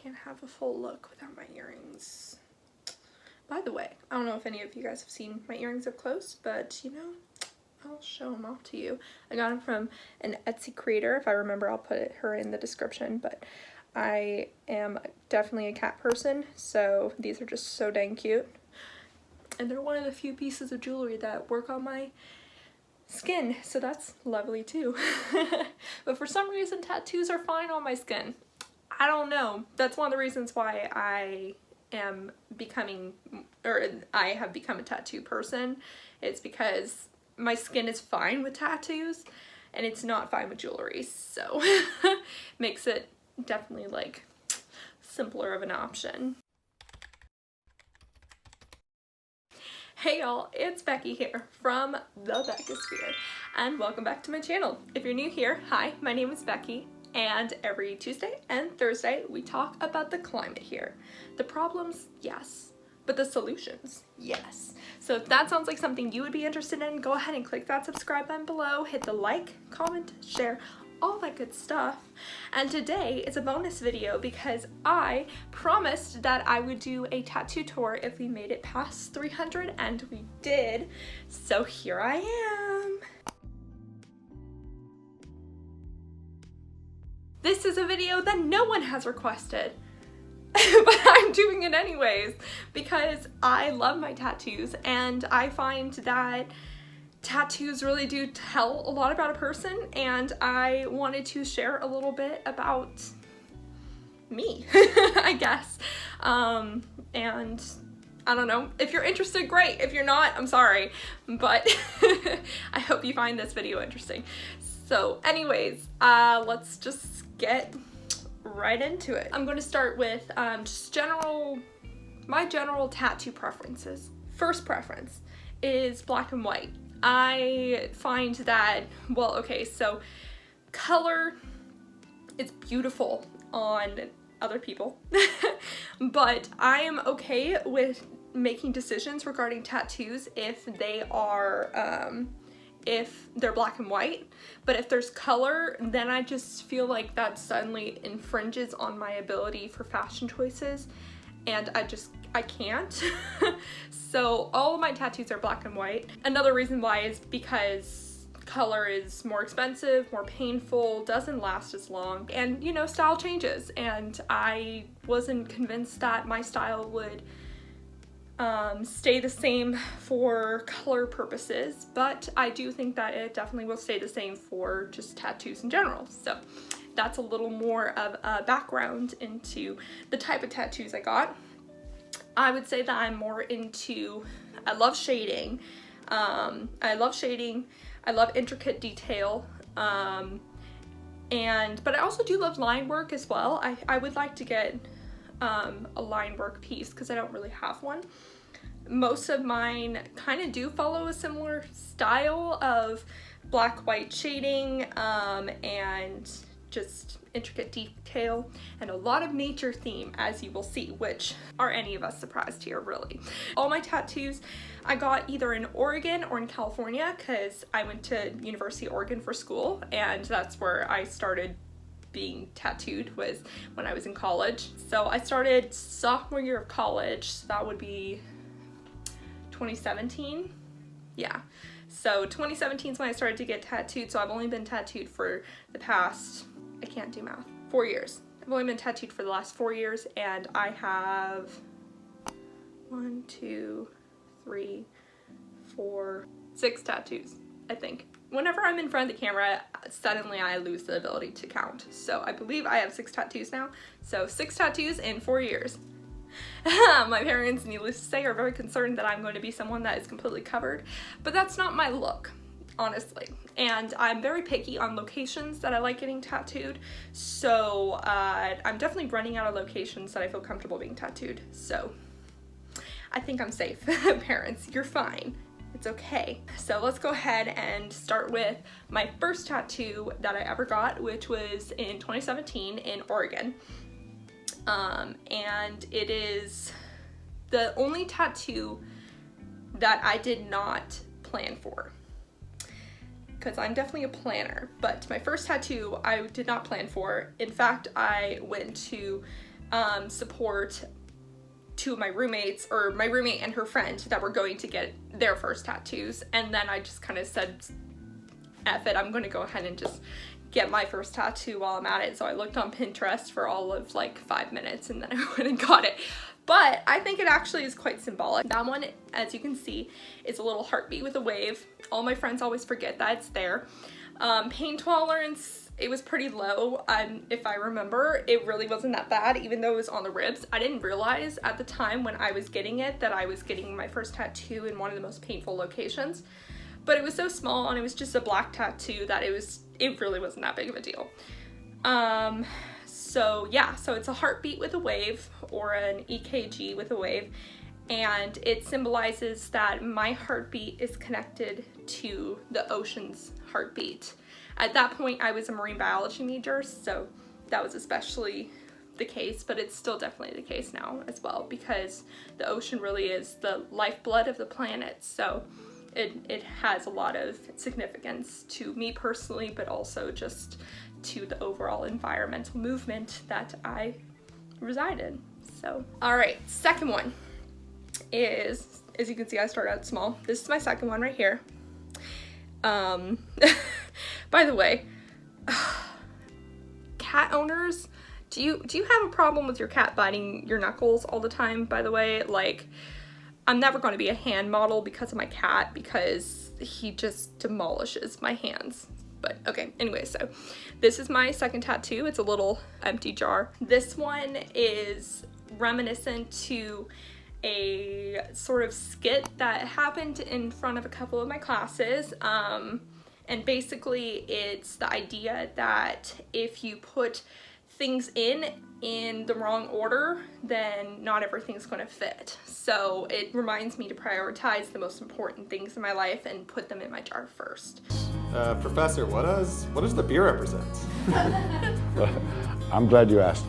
can't have a full look without my earrings. By the way, I don't know if any of you guys have seen my earrings up close, but you know, I'll show them off to you. I got them from an Etsy creator. If I remember, I'll put her in the description, but I am definitely a cat person, so these are just so dang cute. And they're one of the few pieces of jewelry that work on my skin, so that's lovely too. But for some reason, tattoos are fine on my skin. I don't know. That's one of the reasons why I am becoming, or I have become a tattoo person. It's because my skin is fine with tattoos and it's not fine with jewelry, so makes it definitely like simpler of an option. Hey y'all, it's Becky here from the Beckisphere, and welcome back to my channel. If you're new here, hi, my name is Becky, and every Tuesday and Thursday we talk about the climate here. The problems, yes, but the solutions, yes. So if that sounds like something you would be interested in, go ahead and click that subscribe button below, hit the like, comment, share, all that good stuff. And today is a bonus video because I promised that I would do a tattoo tour if we made it past 300, and we did. So here I am. This is a video that no one has requested, but I'm doing it anyways because I love my tattoos, and I find that tattoos really do tell a lot about a person, and I wanted to share a little bit about me, I guess. And I don't know, if you're interested, great. If you're not, I'm sorry, but I hope you find this video interesting. So anyways, let's just get right into it. I'm going to start with just my general tattoo preferences. First preference is black and white. I find that, well, okay, so color is beautiful on other people, but I am okay with making decisions regarding tattoos if they are, if they're black and white. But if there's color, then I just feel like that suddenly infringes on my ability for fashion choices, and I can't. So all of my tattoos are black and white. Another reason why is because color is more expensive, more painful, doesn't last as long, and you know, style changes, and I wasn't convinced that my style would stay the same for color purposes, but I do think that it definitely will stay the same for just tattoos in general. So that's a little more of a background into the type of tattoos I got. I would say that I'm more into, I love shading. I love intricate detail. But I also do love line work as well. I would like to get a line work piece because I don't really have one. Most of mine kind of do follow a similar style of black-white shading and just intricate detail and a lot of nature theme, as you will see, which are any of us surprised here, really. All my tattoos I got either in Oregon or in California because I went to University of Oregon for school, and that's where I started being tattooed, was when I was in college. So I started sophomore year of college, so that would be 2017. Yeah, so 2017 is when I started to get tattooed, so I've only been tattooed for the past, I can't do math, 4 years. I've only been tattooed for the last 4 years, and I have 1, 2, 3, 4, 6 tattoos, I think. Whenever I'm in front of the camera, suddenly I lose the ability to count. So I believe I have 6 tattoos now. So 6 tattoos in 4 years. My parents, needless to say, are very concerned that I'm going to be someone that is completely covered, but that's not my look, honestly. And I'm very picky on locations that I like getting tattooed, so I'm definitely running out of locations that I feel comfortable being tattooed. So I think I'm safe. Parents, you're fine. It's okay. So let's go ahead and start with my first tattoo that I ever got, which was in 2017 in Oregon. And it is the only tattoo that I did not plan for, because I'm definitely a planner, but my first tattoo I did not plan for. In fact, I went to support two of my roommates, or my roommate and her friend, that were going to get their first tattoos. And then I just kind of said, F it, I'm going to go ahead and just get my first tattoo while I'm at it. So I looked on Pinterest for all of like 5 minutes, and then I went and got it. But I think it actually is quite symbolic. That one, as you can see, is a little heartbeat with a wave. All my friends always forget that it's there. Pain tolerance, it was pretty low. If I remember, it really wasn't that bad, even though it was on the ribs. I didn't realize at the time when I was getting it that I was getting my first tattoo in one of the most painful locations. But it was so small, and it was just a black tattoo, that it really wasn't that big of a deal. So yeah, so it's a heartbeat with a wave, or an EKG with a wave, and it symbolizes that my heartbeat is connected to the ocean's heartbeat. At that point, I was a marine biology major, so that was especially the case, but it's still definitely the case now as well, because the ocean really is the lifeblood of the planet. So it has a lot of significance to me personally, but also just to the overall environmental movement that I reside in. So, all right, second one is, as you can see, I started out small. This is my second one right here. By the way, cat owners, do you have a problem with your cat biting your knuckles all the time, by the way? Like, I'm never going to be a hand model because of my cat, because he just demolishes my hands. But okay, anyway, so this is my second tattoo. It's a little empty jar. This one is reminiscent to a sort of skit that happened in front of a couple of my classes. And basically it's the idea that if you put things in the wrong order, then not everything's going to fit. So it reminds me to prioritize the most important things in my life and put them in my jar first. Professor, what does the beer represent? I'm glad you asked.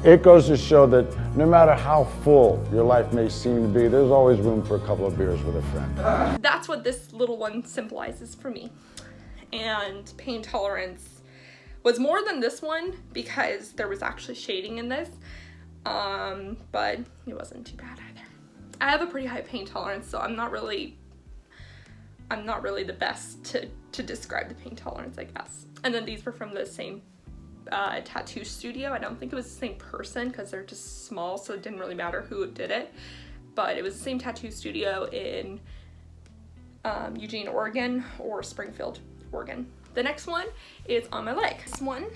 It goes to show that no matter how full your life may seem to be, there's always room for a couple of beers with a friend. That's what this little one symbolizes for me. And pain tolerance was more than this one, because there was actually shading in this, but it wasn't too bad either. I have a pretty high pain tolerance, so I'm not really the best to describe the pain tolerance, I guess. And then these were from the same tattoo studio. I don't think it was the same person, because they're just small, so it didn't really matter who did it, but it was the same tattoo studio in Eugene, Oregon, or Springfield, Oregon. The next one is on my leg. This one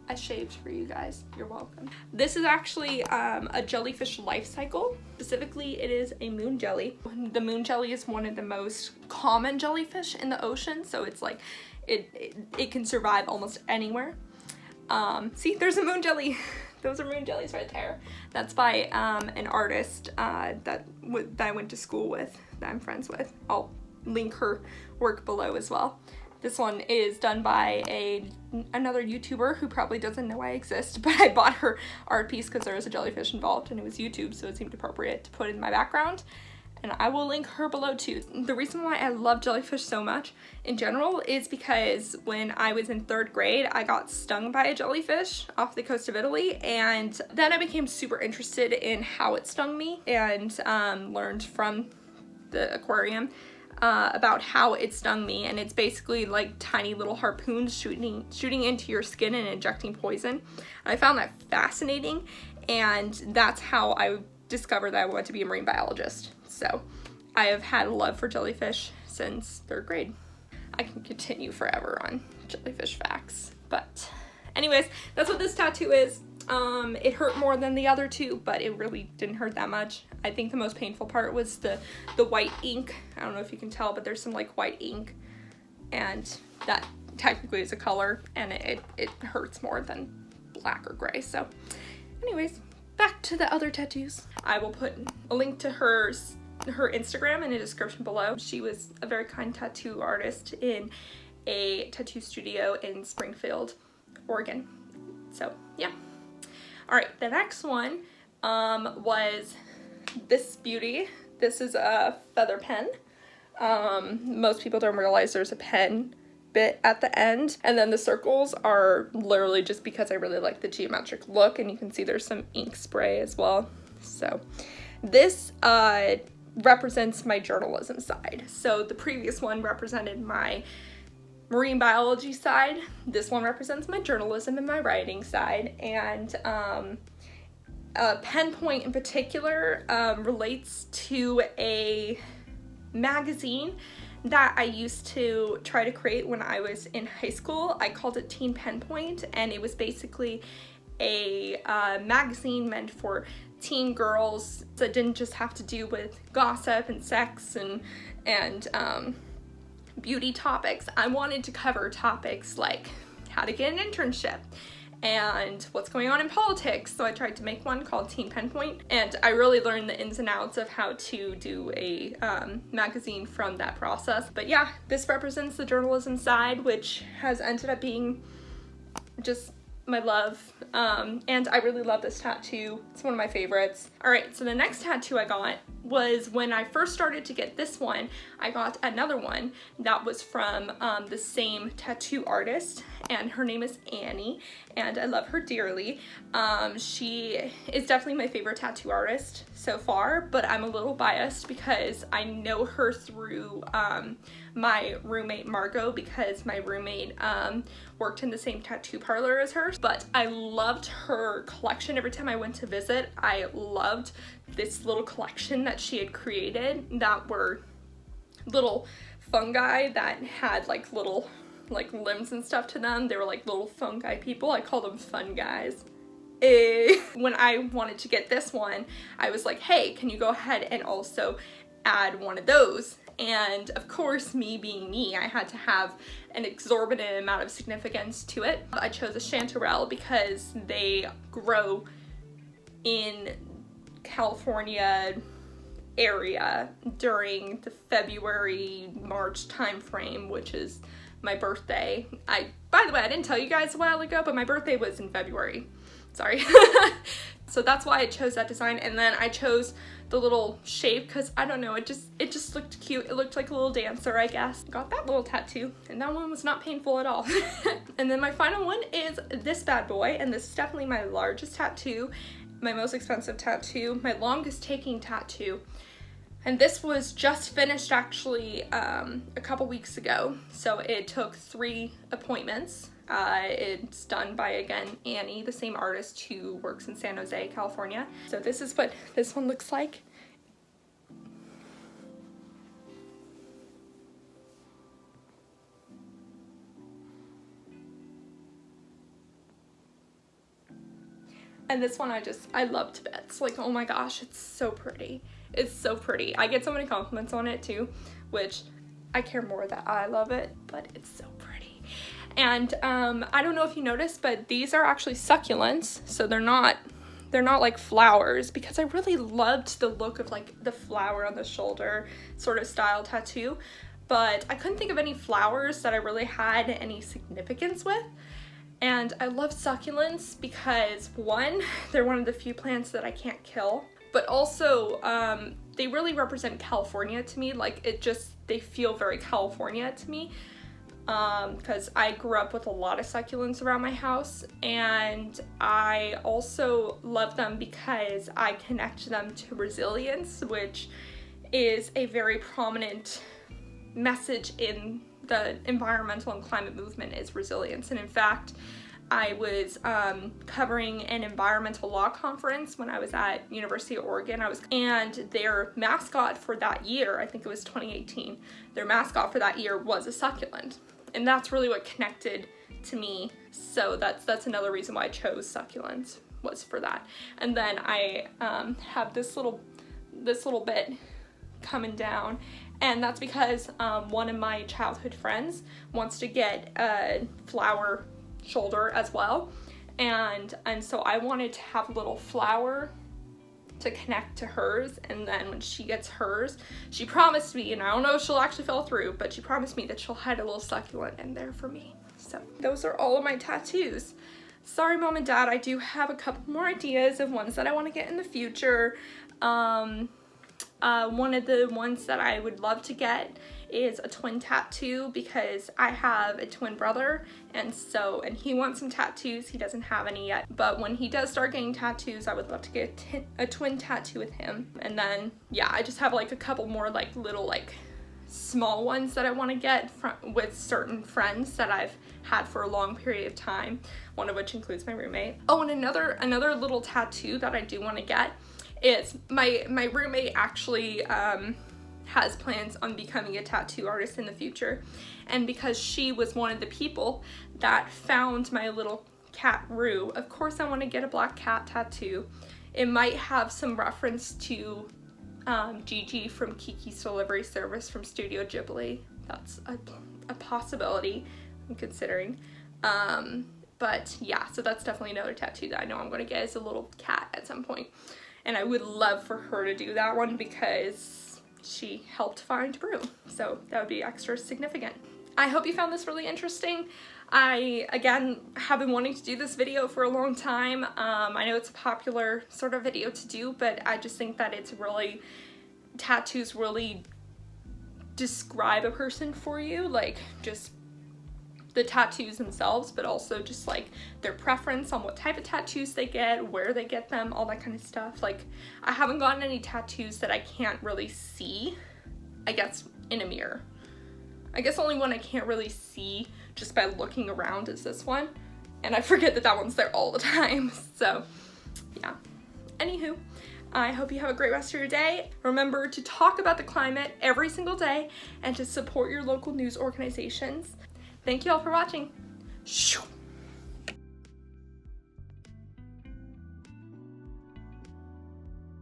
I shaved for you guys. You're welcome. This is actually a jellyfish life cycle. Specifically, it is a moon jelly. The moon jelly is one of the most common jellyfish in the ocean, so it's like it can survive almost anywhere. See, there's a moon jelly. Those are moon jellies right there. That's by an artist that I went to school with, that I'm friends with. I'll link her work below as well. This one is done by another YouTuber who probably doesn't know I exist, but I bought her art piece because there was a jellyfish involved and it was YouTube, so it seemed appropriate to put in my background. And I will link her below too. The reason why I love jellyfish so much in general is because when I was in 3rd grade, I got stung by a jellyfish off the coast of Italy, and then I became super interested in how it stung me, and learned from the aquarium about how it stung me. And it's basically like tiny little harpoons shooting into your skin and injecting poison. And I found that fascinating, and that's how I discovered that I wanted to be a marine biologist. So I have had a love for jellyfish since 3rd grade. I can continue forever on jellyfish facts, but anyways, that's what this tattoo is. It hurt more than the other two, but it really didn't hurt that much. I think the most painful part was the white ink. I don't know if you can tell, but there's some like white ink, and that technically is a color, and it hurts more than black or gray. So anyways, back to the other tattoos. I will put a link to her Instagram in the description below. She was a very kind tattoo artist in a tattoo studio in Springfield, Oregon. So yeah. All right, the next one was this beauty. This is a feather pen. Most people don't realize there's a pen bit at the end. And then the circles are literally just because I really like the geometric look, and you can see there's some ink spray as well. So this represents my journalism side. So the previous one represented my marine biology side. This one represents my journalism and my writing side. And pen point in particular relates to a magazine that I used to try to create when I was in high school. I called it Teen Pen Point, and it was basically a magazine meant for teen girls that didn't just have to do with gossip and sex and beauty topics. I wanted to cover topics like how to get an internship and what's going on in politics. So I tried to make one called Teen Pen Point, and I really learned the ins and outs of how to do a magazine from that process. But yeah, this represents the journalism side, which has ended up being just my love, and I really love this tattoo. It's one of my favorites. All right, so the next tattoo I got was when I first started to get this one, I got another one that was from the same tattoo artist, and her name is Annie, and I love her dearly. She is definitely my favorite tattoo artist so far, but I'm a little biased because I know her through my roommate Margot, because my roommate worked in the same tattoo parlor as her. But I loved her collection. Every time I went to visit, I loved this little collection that she had created that were little fungi that had like little limbs and stuff to them. They were like little fungi people. I call them fun guys. When I wanted to get this one, I was like, hey, can you go ahead and also add one of those? And of course, me being me, I had to have an exorbitant amount of significance to it. I chose a chanterelle because they grow in California area during the February-March time frame, which is my birthday. By the way, I didn't tell you guys a while ago, but my birthday was in February. Sorry. So that's why I chose that design, and then I chose the little shape because I don't know, it just looked cute. It looked like a little dancer, I guess. Got that little tattoo, and that one was not painful at all. And then my final one is this bad boy, and this is definitely my largest tattoo, my most expensive tattoo, my longest taking tattoo. And this was just finished actually a couple weeks ago, so it took 3 appointments. It's done by, again, Annie, the same artist who works in San Jose, California. So this is what this one looks like. And this one I love to bits. Like, oh my gosh, it's so pretty. It's so pretty. I get so many compliments on it too, which I care more that I love it, but it's so pretty. And I don't know if you noticed, but these are actually succulents, so they're not like flowers, because I really loved the look of like the flower on the shoulder sort of style tattoo, but I couldn't think of any flowers that I really had any significance with. And I love succulents because, one, they're one of the few plants that I can't kill, but also they really represent California to me. Like, they feel very California to me. Because I grew up with a lot of succulents around my house, and I also love them because I connect them to resilience, which is a very prominent message in the environmental and climate movement, is resilience. And in fact, I was covering an environmental law conference when I was at University of Oregon. And their mascot for that year, I think it was 2018, their mascot for that year was a succulent. And that's really what connected to me. So that's another reason why I chose succulents, was for that. And then I have this little bit coming down, and that's because one of my childhood friends wants to get a flower shoulder as well, and so I wanted to have a little flower to connect to hers. And then when she gets hers, she promised me, and I don't know if she'll actually follow through, but she promised me that she'll hide a little succulent in there for me. So those are all of my tattoos. Sorry, Mom and Dad, I do have a couple more ideas of ones that I want to get in the future. One of the ones that I would love to get is a twin tattoo because I have a twin brother, and he wants some tattoos. He doesn't have any yet, but when he does start getting tattoos, I would love to get a twin tattoo with him. And then yeah, I just have like a couple more like little like small ones that I want to get with certain friends that I've had for a long period of time, one of which includes my roommate. Oh, and another little tattoo that I do want to get is my roommate actually has plans on becoming a tattoo artist in the future, and because she was one of the people that found my little cat Rue, of course I want to get a black cat tattoo. It might have some reference to Gigi from Kiki's Delivery Service from Studio Ghibli. That's a possibility I'm considering. But yeah, so that's definitely another tattoo that I know I'm going to get as a little cat at some point. And I would love for her to do that one because she helped find Brew. So that would be extra significant. I hope you found this really interesting. I, again, have been wanting to do this video for a long time. I know it's a popular sort of video to do, but I just think that it's really, tattoos really describe a person for you, like just the tattoos themselves, but also just like their preference on what type of tattoos they get, where they get them, all that kind of stuff. Like, I haven't gotten any tattoos that I can't really see, I guess, in a mirror. I guess only one I can't really see just by looking around is this one, and I forget that that one's there all the time. So yeah, anywho, I hope you have a great rest of your day. Remember to talk about the climate every single day and to support your local news organizations. Thank you all for watching. Shoo.